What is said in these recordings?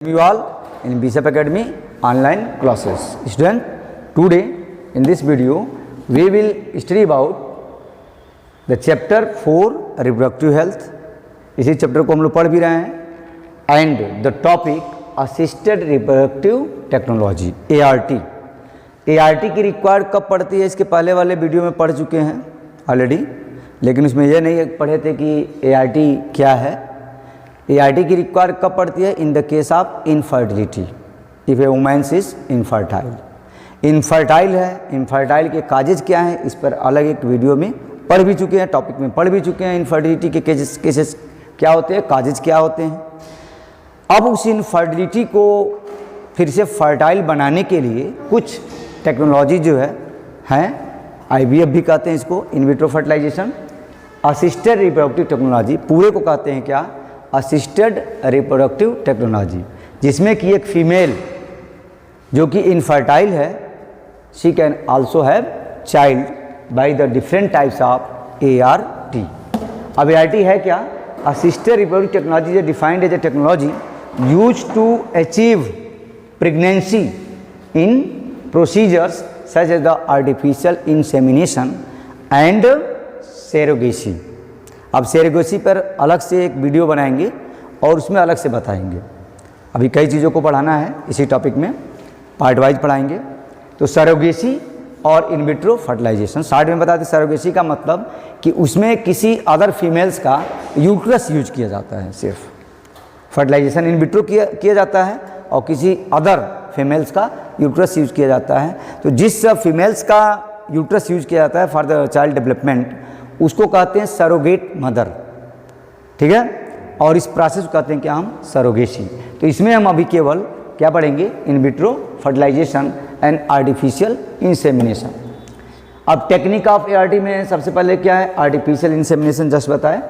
You all in Bishop Academy online classes. Student, today in this video we will study about the chapter 4 reproductive health. इसी chapter को हम लोग पढ़ भी रहे हैं and the topic assisted reproductive technology ART. ART की required कब पढ़ती है इसके पहले वाले वीडियो में पढ़ चुके हैं ऑलरेडी, लेकिन उसमें यह नहीं पढ़े थे कि ART क्या है. ART की रिक्वायर कब पड़ती है? In the case of infertility, if a women's is infertile. Infertile है, इनफर्टाइल के काजेज क्या हैं इस पर अलग एक वीडियो में पढ़ भी चुके हैं, टॉपिक में पढ़ भी चुके हैं. इनफर्टिलिटी के केसेस क्या होते हैं, काजेज क्या होते हैं. अब उस इनफर्टिलिटी को फिर से फर्टाइल बनाने के लिए कुछ टेक्नोलॉजी जो है IVF भी कहते हैं इसको, in vitro fertilization. Assisted reproductive technology पूरे को कहते हैं क्या? असिस्टेड रिप्रोडक्टिव टेक्नोलॉजी, जिसमें कि एक फीमेल जो कि इनफर्टाइल है, she can also have child by the different types of ART. अब ART है क्या? Assisted reproductive technology is defined as a technology use to achieve pregnancy in procedures such as the artificial insemination and surrogacy. अब surrogacy पर अलग से एक video बनाएंगे और उसमें अलग से बताएंगे. अभी कई चीज़ों को पढ़ाना है इसी टॉपिक में, पार्ट वाइज पढ़ाएंगे. तो सेरोगेसी और इन विट्रो फर्टिलाइजेशन शार्ट में बताते. सेरोगेसी का मतलब कि उसमें किसी अदर फीमेल्स का यूट्रस यूज किया जाता है. सिर्फ फर्टिलाइजेशन इन विट्रो किया जाता है और किसी अदर फीमेल्स का यूट्रस यूज किया जाता है. तो जिस फीमेल्स का यूट्रस यूज किया जाता है फॉर द चाइल्ड डेवलपमेंट, उसको कहते हैं सरोगेट मदर. ठीक है, और इस प्रोसेस को कहते हैं क्या हम? सरोगेसी. तो इसमें हम अभी केवल क्या पढ़ेंगे? In vitro fertilization and artificial insemination. अब टेक्निक ऑफ ART में सबसे पहले क्या है? आर्टिफिशियल इंसेमिनेशन जस्ट बताए,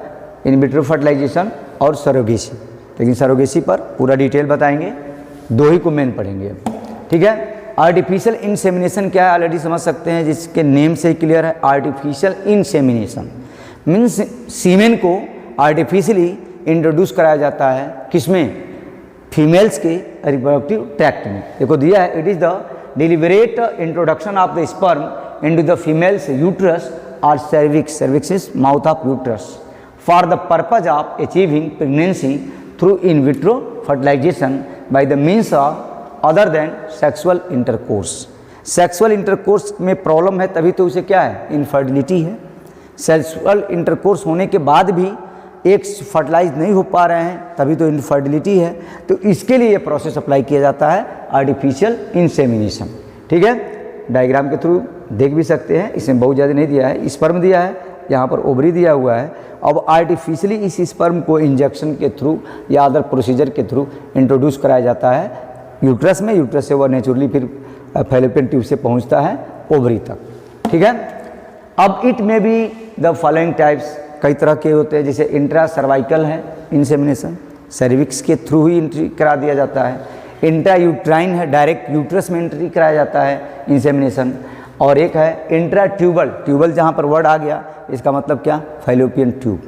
इन विट्रो फर्टिलाइजेशन और सरोगेसी. लेकिन सरोगेसी पर पूरा डिटेल बताएंगे, दो ही को मेन पढ़ेंगे. ठीक है, आर्टिफिशियल इंसेमिनेशन क्या है ऑलरेडी समझ सकते हैं, जिसके नेम से ही क्लियर है. आर्टिफिशियल इंसेमिनेशन मीन्स सीमेन को आर्टिफिशियली इंट्रोड्यूस कराया जाता है. किसमें? फीमेल्स के रिप्रोडक्टिव ट्रैक्ट में. देखो दिया है, it is the deliberate introduction of the sperm into the female's uterus और cervix. Cervix is mouth of uterus for the purpose of achieving pregnancy through in vitro fertilisation by the means of other than sexual intercourse. Sexual intercourse में problem है तभी तो उसे क्या है? Infertility है. Sexual intercourse होने के बाद भी एक फर्टिलाइज नहीं हो पा रहे हैं तभी तो इनफर्टिलिटी है. तो इसके लिए ये प्रोसेस अप्लाई किया जाता है, आर्टिफिशियल इंसेमिनेशन. ठीक है, डायग्राम के थ्रू देख भी सकते हैं. इसमें बहुत ज़्यादा नहीं दिया है, स्पर्म दिया है, यहाँ पर ओवरी दिया हुआ है. अब आर्टिफिशियली इस स्पर्म को इंजेक्शन के थ्रू या अदर प्रोसीजर के थ्रू इंट्रोड्यूस कराया जाता है यूट्रस में. यूट्रस से वह नेचुरली फिर फैलोपियन ट्यूब से पहुंचता है ओवरी तक. ठीक है, अब इट में भी द फॉलोइंग टाइप्स, कई तरह के होते हैं. जैसे इंट्रा सर्वाइकल है इंसेमिनेशन, सर्विक्स के थ्रू ही एंट्री करा दिया जाता है. इंट्रा यूट्राइन है, डायरेक्ट यूट्रस में एंट्री कराया जाता है इंसेमिनेशन. और एक है इंट्रा ट्यूबल. ट्यूबल जहाँ पर वर्ड आ गया इसका मतलब क्या? Fallopian tube.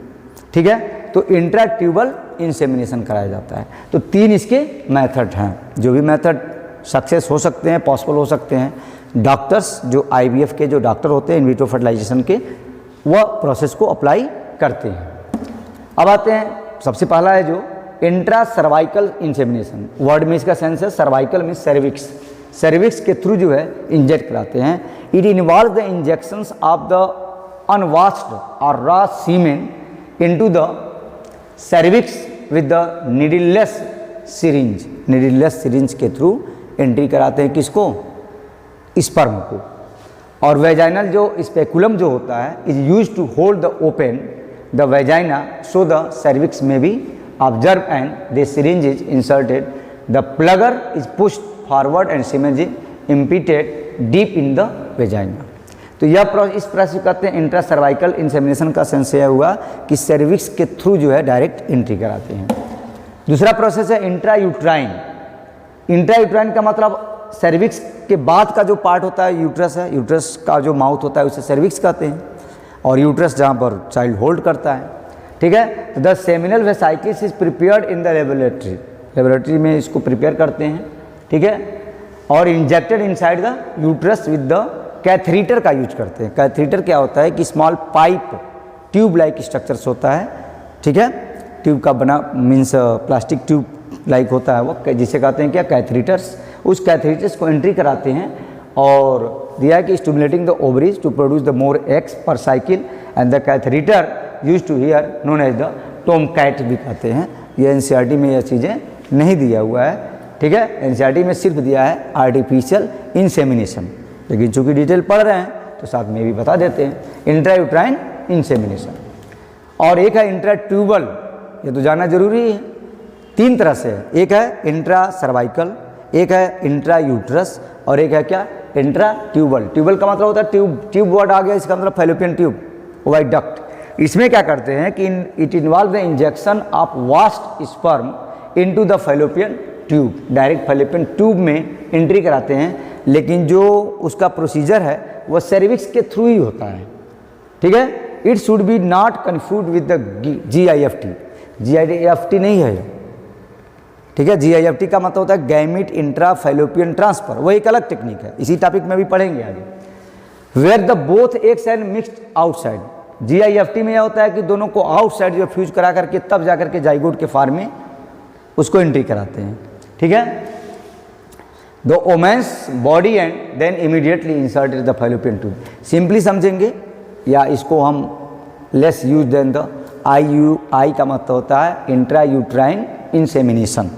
ठीक है, तो इंट्रा ट्यूबल इंसेमिनेशन कराया जाता है. तो तीन इसके मेथड हैं. जो भी मेथड सक्सेस हो सकते हैं, पॉसिबल हो सकते हैं, डॉक्टर्स जो IVF के जो डॉक्टर होते हैं इन विट्रो फर्टिलाइजेशन के, वह प्रोसेस को अप्लाई करते हैं. अब आते हैं, सबसे पहला है जो इंट्रा सर्वाइकल इंसेमिनेशन. वर्ड में इसका सेंस है सर्वाइकल में सर्विक्स. सर्विक्स के थ्रू जो है इंजेक्ट कराते हैं. It involve the injections of the unwashed और raw semen into the cervix with the needleless syringe. Needleless syringe के थ्रू एंट्री कराते हैं किसको? स्पर्म को. और वेजाइनल जो स्पेकुलम जो होता है is use to hold the open the vagina so the cervix में भी observe and the syringe is inserted. The plugger is pushed forward and semen is impeded deep in the vagina. तो यह इस process कहते हैं intra cervical insemination का sense यह हुआ कि सर्विक्स के थ्रू जो है डायरेक्ट एंट्री कराते हैं. दूसरा प्रोसेस है इंट्रा यूट्राइन. इंट्रा यूट्राइन का मतलब सर्विक्स के बाद का जो पार्ट होता है यूट्रस है, यूट्रस का जो माउथ होता है उसे सर्विक्स कहते हैं, और यूट्रस जहाँ पर चाइल्ड होल्ड करता है. ठीक है, the seminal vesicles is prepared in the laboratory. Laboratory में इसको प्रिपेयर करते हैं, ठीक है। और injected inside the uterus with the catheter का यूज करते हैं। कैथेटर क्या होता है कि small pipe tube like structures होता है, ठीक है, ट्यूब का बना मीन्स प्लास्टिक ट्यूब लाइक होता है वो, जिसे कहते हैं क्या, कैथेटर्स। उस कैथेटर्स को एंट्री कराते हैं और दिया है कि stimulating the ovaries to produce the more eggs per cycle and the catheter use to here known as the tomcat भी कहते हैं। ये एनसीईआरटी में यह चीज़ें नहीं दिया हुआ है, ठीक है। एनसीईआरटी में सिर्फ दिया है आर्टिफिशियल इंसेमिनेशन, लेकिन चूंकि डिटेल पढ़ रहे हैं तो साथ में भी बता देते हैं इंट्रायूट्राइन इंसेमिनेशन। और एक है इंट्राट्यूबल, ये तो जानना जरूरी है, 3 तरह से है। एक है इंट्रा सर्वाइकल, एक है इंट्रा यूट्रस और एक है क्या, इंट्रा ट्यूबल। ट्यूबल का मतलब होता है ट्यूब, ट्यूब वर्ड आ गया, इसका मतलब फैलोपियन ट्यूब, वाइट डक्ट। इसमें क्या करते हैं कि it involve the injection of vast sperm into the fallopian tube, direct fallopian tube में एंट्री कराते हैं, लेकिन जो उसका प्रोसीजर है वह सर्विक्स के थ्रू ही होता है, ठीक है। It should be not confuse with the GIFT, GIFT नहीं है, ठीक है। GIFT का मतलब होता है गैमिट इंट्रा फैलोपियन ट्रांसफर, वो एक अलग टेक्निक है, इसी टॉपिक में भी पढ़ेंगे आगे। Where the both eggs and mixed outside, GIFT में यह होता है कि दोनों को आउटसाइड जो फ्यूज करा करके तब जाकर के जाइगोट के फॉर्म में उसको एंट्री कराते हैं, ठीक है। The women's body and then immediately inserted the fallopian tube. Simply समझेंगे या इसको हम less use than the IUI का मतलब होता है इंट्रा यूट्राइन इंसेमिनेशन,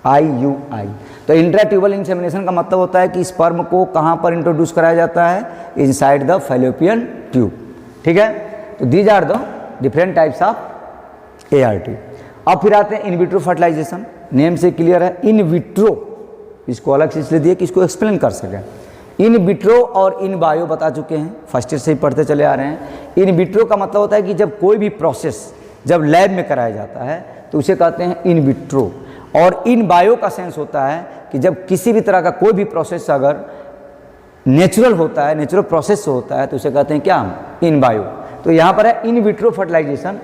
IUI। तो इंट्रा ट्यूबल इंसेमिनेशन का मतलब होता है कि स्पर्म को कहाँ पर इंट्रोड्यूस कराया जाता है, इनसाइड द फैलोपियन ट्यूब, ठीक है। तो these are the different types of ART। अब फिर आते हैं इन विट्रो फर्टिलाइजेशन। नेम से क्लियर है, इन विट्रो, इसको अलग से इसलिए दिया कि इसको एक्सप्लेन कर सकें। इन विट्रो और इन बायो बता चुके हैं, फर्स्ट ईयर से ही पढ़ते चले आ रहे हैं। इन विट्रो का मतलब होता है कि जब कोई भी प्रोसेस जब लैब में कराया जाता है तो उसे कहते हैं इन विट्रो। और इन बायो का सेंस होता है कि जब किसी भी तरह का कोई भी प्रोसेस अगर नेचुरल होता है, नेचुरल प्रोसेस से होता है तो उसे कहते हैं क्या, हम इन बायो। तो यहाँ पर है in vitro fertilization,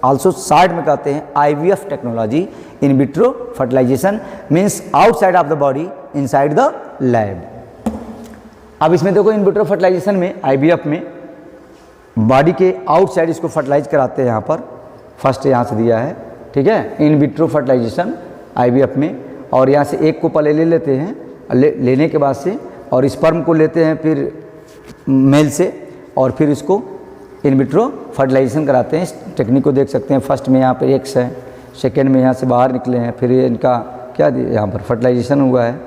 also short में कहते हैं IVF technology. In vitro fertilization means outside of the body inside the lab. अब इसमें देखो इन विट्रो फर्टिलाइजेशन में IVF में बॉडी के आउटसाइड इसको फर्टिलाइज कराते हैं, यहाँ पर फर्स्ट यहाँ से दिया है, ठीक है। इन विट्रो फर्टिलाइजेशन IVF में, और यहाँ से एक को पहले ले लेते हैं, लेने के बाद से और स्पर्म को लेते हैं फिर मेल से, और फिर इसको इन विट्रो फर्टिलाइजेशन कराते हैं। इस टेक्निक को देख सकते हैं, फर्स्ट में यहाँ पे एक्स है, सेकेंड में यहाँ से बाहर निकले हैं, फिर इनका क्या यहाँ पर फर्टिलाइजेशन हुआ है,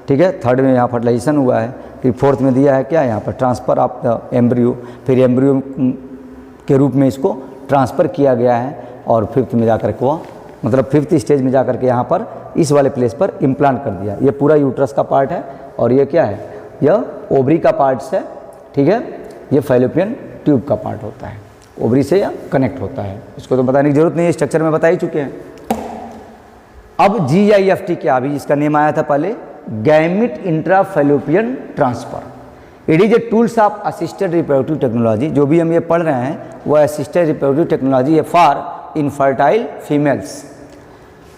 ठीक है। थर्ड में यहाँ फर्टिलाइजेशन हुआ है, फिर फोर्थ में दिया है क्या, यहाँ पर ट्रांसफ़र ऑफ द एम्ब्रियो, फिर एम्ब्रियो के रूप में इसको ट्रांसफ़र किया गया है, और फिफ्थ में जाकर के वह मतलब फिफ्थ स्टेज में जाकर के यहाँ पर इस वाले प्लेस पर इम्प्लांट कर दिया। ये पूरा यूट्रस का पार्ट है और ये क्या है, यह ओवरी का पार्ट्स है, ठीक है। ये फैलोपियन ट्यूब का पार्ट होता है, ओवरी से या कनेक्ट होता है, इसको तो बताने की जरूरत नहीं है, स्ट्रक्चर में बता ही चुके हैं। अब GIFT क्या, अभी इसका नेम आया था पहले, gamete intra fallopian transfer. It is a tools of assisted reproductive technology. जो भी हम ये पढ़ रहे हैं वह असिस्टेड रिप्रोडक्टिव टेक्नोलॉजी है for infertile females.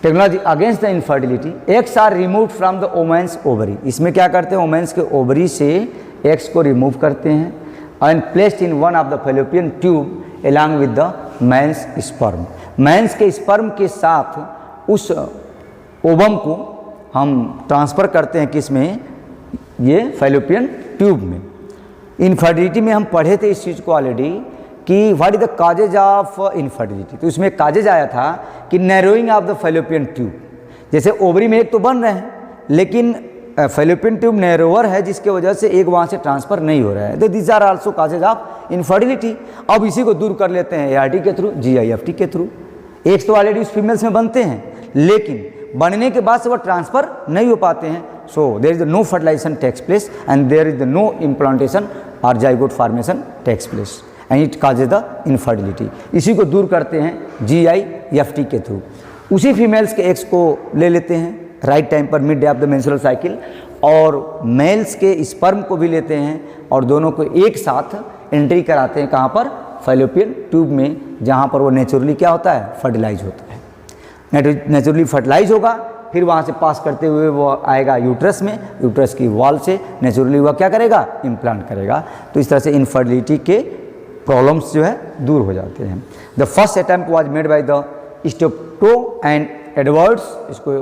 Technology against the infertility. Eggs are remove from the women's ovary. इसमें क्या करते हैं, वोमेन्स के ओवरी से एग्स को रिमूव करते हैं and placed in one of the fallopian tube along with the man's sperm. Man's के स्पर्म के साथ उस ओवम को हम ट्रांसफ़र करते हैं, किस में, ये फैलोपियन ट्यूब में। इनफर्टिलिटी में हम पढ़े थे इस चीज़ को ऑलरेडी कि what is the causes of infertility. तो इसमें काजेज आया था कि narrowing of the fallopian tube. जैसे ओवरी में एक तो बन रहे हैं लेकिन फैलोपियन ट्यूब नैरोवर है, जिसके वजह से एक वहाँ से ट्रांसफ़र नहीं हो रहा है। तो this are also causes of infertility. अब इसी को दूर कर लेते हैं ART के थ्रू, GIFT के थ्रू। एक तो ऑलरेडी उस फीमेल्स में बनते हैं, लेकिन बनने के बाद से वो ट्रांसफ़र नहीं हो पाते हैं। So there is no fertilisation takes place and there is no implantation और zygote formation takes place and it causes the infertility. इसी को दूर करते हैं GIFT के थ्रू। उसी फीमेल्स के एग्स को ले लेते हैं राइट टाइम पर, mid day of the menstrual cycle, और मेल्स के स्पर्म को भी लेते हैं और दोनों को एक साथ एंट्री कराते हैं, कहाँ पर, फैलोपियन ट्यूब में, जहाँ पर वो नेचुरली क्या होता है, फर्टिलाइज होता है। नेचुरली फर्टिलाइज होगा फिर वहाँ से पास करते हुए वो आएगा यूट्रस में, यूट्रस की वॉल से नेचुरली वह क्या करेगा, इम्प्लांट करेगा। तो इस तरह से इनफर्टिलिटी के प्रॉब्लम्स जो है दूर हो जाते हैं। The first attempt was made by the Steptoe and Edwards, इसको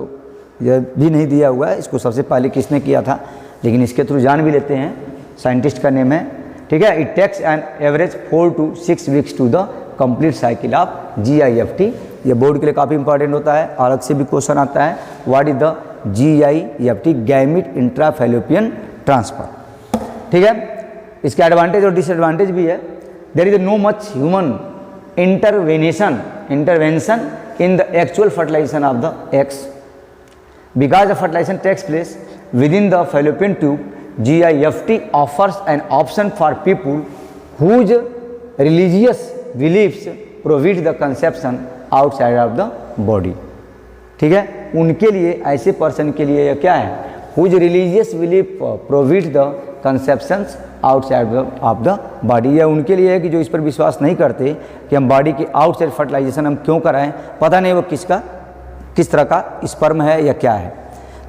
यह भी नहीं दिया हुआ है, इसको सबसे पहले किसने किया था, लेकिन इसके थ्रू जान भी लेते हैं, साइंटिस्ट का नेम है, ठीक है। It takes an average 4 to 6 weeks to the complete cycle of GIFT। ये बोर्ड के लिए काफ़ी इंपॉर्टेंट होता है, अलग से भी क्वेश्चन आता है, what is the GIFT, gamete intrafallopian transfer, ठीक है। इसके एडवांटेज और डिसएडवांटेज भी है। There is no much human intervention in the actual fertilization of the eggs. Because the fertilization takes place within the fallopian tube, GIFT offers an option for people whose religious beliefs prohibit the conception outside of the body, ठीक है। उनके लिए, ऐसे person के लिए यह क्या है, whose religious belief prohibit the conceptions outside of the body, या उनके लिए है कि जो इस पर विश्वास नहीं करते कि हम बॉडी के आउटसाइड फर्टिलाइजेशन हम क्यों कराएं, पता नहीं वो किस तरह का स्पर्म है या क्या है,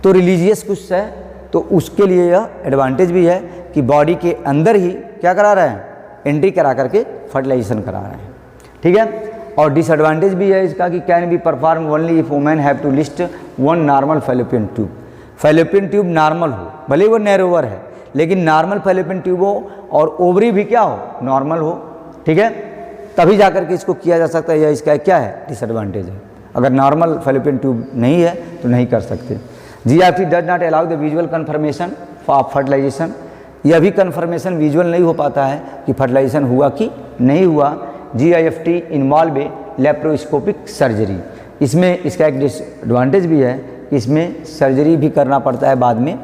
तो रिलीजियस कुछ है, तो उसके लिए यह एडवांटेज भी है कि बॉडी के अंदर ही क्या करा रहे हैं, एंट्री करा करके फर्टिलाइजेशन करा रहे हैं, ठीक है। और डिसएडवांटेज भी है इसका कि can be perform only if women have to list one normal fallopian tube. Fallopian tube normal हो, भले वो नैरोवर है, लेकिन नॉर्मल फैलोपियन ट्यूब हो और ओवरी भी क्या हो, नॉर्मल हो, ठीक है, तभी जाकर के इसको किया जा सकता है, या इसका क्या है, डिसएडवांटेज है। अगर नॉर्मल फैलोपियन ट्यूब नहीं है तो नहीं कर सकते। GIFT does not allow the visual confirmation for fertilization, यह भी कन्फर्मेशन विजुअल नहीं हो पाता है कि फर्टिलाइजेशन हुआ कि नहीं हुआ। GIFT इन्वॉल्व ए लेप्रोस्कोपिक सर्जरी, इसमें इसका एक डिसएडवांटेज भी है कि इसमें सर्जरी भी करना पड़ता है बाद में,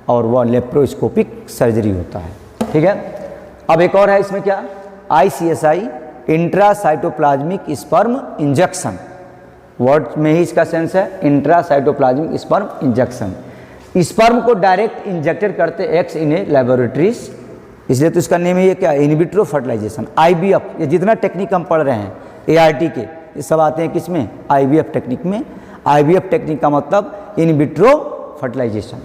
और वह लेप्रोस्कोपिक सर्जरी होता है, ठीक है। अब एक और है इसमें क्या, ICSI intracytoplasmic sperm injection, word में ही इसका सेंस है, इंट्रासाइटोप्लाज्मिक स्पर्म इंजेक्शन। स्पर्म को डायरेक्ट इंजेक्टेड करते एक्स इन ए लेबोरेटरीज, इसलिए तो इसका नेम है ये क्या, इन विट्रो फर्टिलाइजेशन। IVF, ये जितना टेक्निक हम पढ़ रहे हैं ART के, ये सब आते हैं किसमें, IVF टेक्निक में। IVF टेक्निक का मतलब इन विट्रो फर्टिलाइजेशन।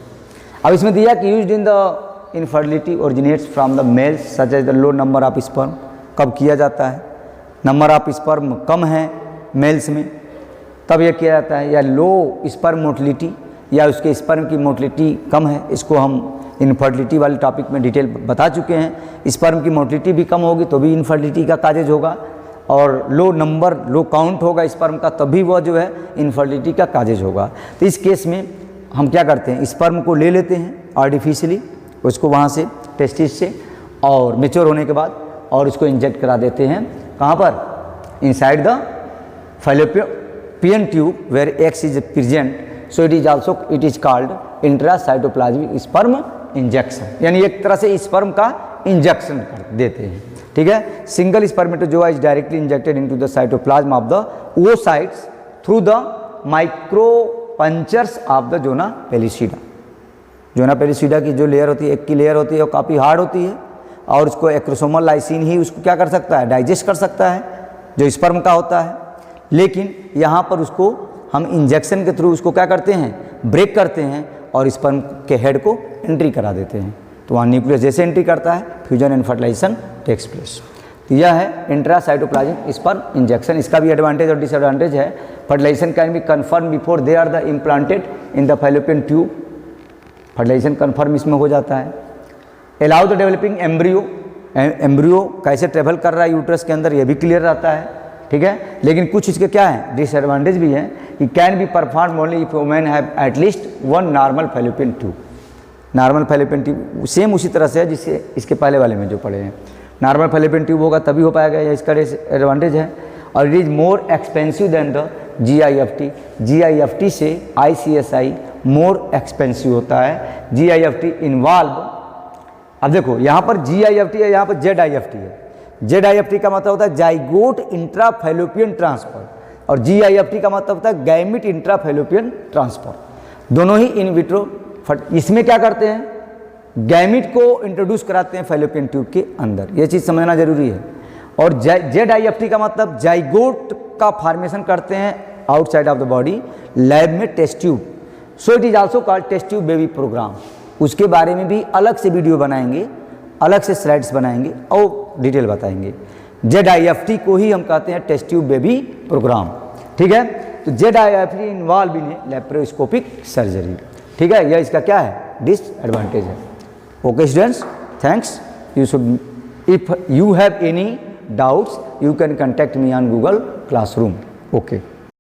अब इसमें दिया कि used in the infertility originates from the males such as the low number of sperm, कब किया जाता है, नंबर ऑफ स्पर्म कम है मेल्स में तब यह किया जाता है, या लो स्पर्म मोटिलिटी, या उसके स्पर्म की मोटिलिटी कम है, इसको हम इनफर्टिलिटी वाले टॉपिक में डिटेल बता चुके हैं। स्पर्म की मोटिलिटी भी कम होगी तो भी इनफर्टिलिटी का काजेज होगा, और लो नंबर, लो काउंट होगा स्पर्म का तभी वह जो है इनफर्टिलिटी का काजेज होगा। तो इस केस में हम क्या करते हैं, स्पर्म को ले लेते हैं आर्टिफिशियली, उसको वहाँ से टेस्टिस से, और मेच्योर होने के बाद और उसको इंजेक्ट करा देते हैं, कहाँ पर, inside the fallopian tube where eggs is present, so it is called intracytoplasmic sperm injection, यानी एक तरह से स्पर्म का इंजेक्शन कर देते हैं, ठीक है। Single spermatozoa is directly injected into the cytoplasm of the oocytes through the micro punctures of the zona pellucida. Zona pellucida की जो लेयर होती है, एक की लेयर होती है, वो काफ़ी हार्ड होती है, और उसको एक्रोसोमल लाइसिन ही उसको क्या कर सकता है, डाइजेस्ट कर सकता है, जो स्पर्म का होता है। लेकिन यहाँ पर उसको हम इंजेक्शन के थ्रू उसको क्या करते हैं, ब्रेक करते हैं, और स्पर्म के हेड को एंट्री करा देते हैं, तो वहाँ न्यूक्लियस जैसे एंट्री करता है, fusion and fertilization takes place. तो यह है इंट्रासाइटोप्लाज्मिक स्पर्म इंजेक्शन। इसका भी एडवांटेज और डिसएडवांटेज है। Fertilization can be confirm before they are the implanted in the fallopian tube, fertilization confirm इसमें हो जाता है। Allow the developing embryo, embryo कैसे ट्रेवल कर रहा है यूट्रस के अंदर, यह भी क्लियर रहता है, ठीक है। लेकिन कुछ इसके क्या है, डिसएडवांटेज भी है कि can be perform only if women have at least one normal fallopian tube. Normal fallopian tube same उसी तरह से है जिससे इसके पहले वाले में जो पढ़े हैं, नॉर्मल फैलोपियन ट्यूब होगा तभी हो पाएगा, या इसका एडवांटेज है। और it is more expensive than the GIFT, GIFT से ICSI मोर एक्सपेंसिव होता है। GIFT इन्वॉल्व, अब देखो यहाँ पर GIFT है, यहाँ पर ZIFT है। ZIFT का मतलब होता है जाइगोट इंट्राफैलोपियन ट्रांसफर, और GIFT का मतलब होता है गैमिट इंट्राफैलोपियन ट्रांसफर, दोनों ही इन विट्रो। इसमें क्या करते हैं, गैमिट को इंट्रोड्यूस कराते हैं फैलोपियन ट्यूब के अंदर, ये चीज़ समझना जरूरी है। और ZIFT का मतलब जाइगोट का फॉर्मेशन करते हैं outside of the body, lab में test tube, so it is also called test tube baby programme. उसके बारे में भी अलग से वीडियो बनाएंगे, अलग से स्लाइड्स बनाएंगे और डिटेल बताएंगे। ZIFT को ही हम कहते हैं टेस्ट ट्यूब बेबी प्रोग्राम, ठीक है। तो ZIFT involve in laparoscopic surgery, ठीक है। यह इसका क्या है, डिसएडवांटेज है। Okay students, thanks. You should, if you have any doubts you can contact me on Google Classroom. Okay.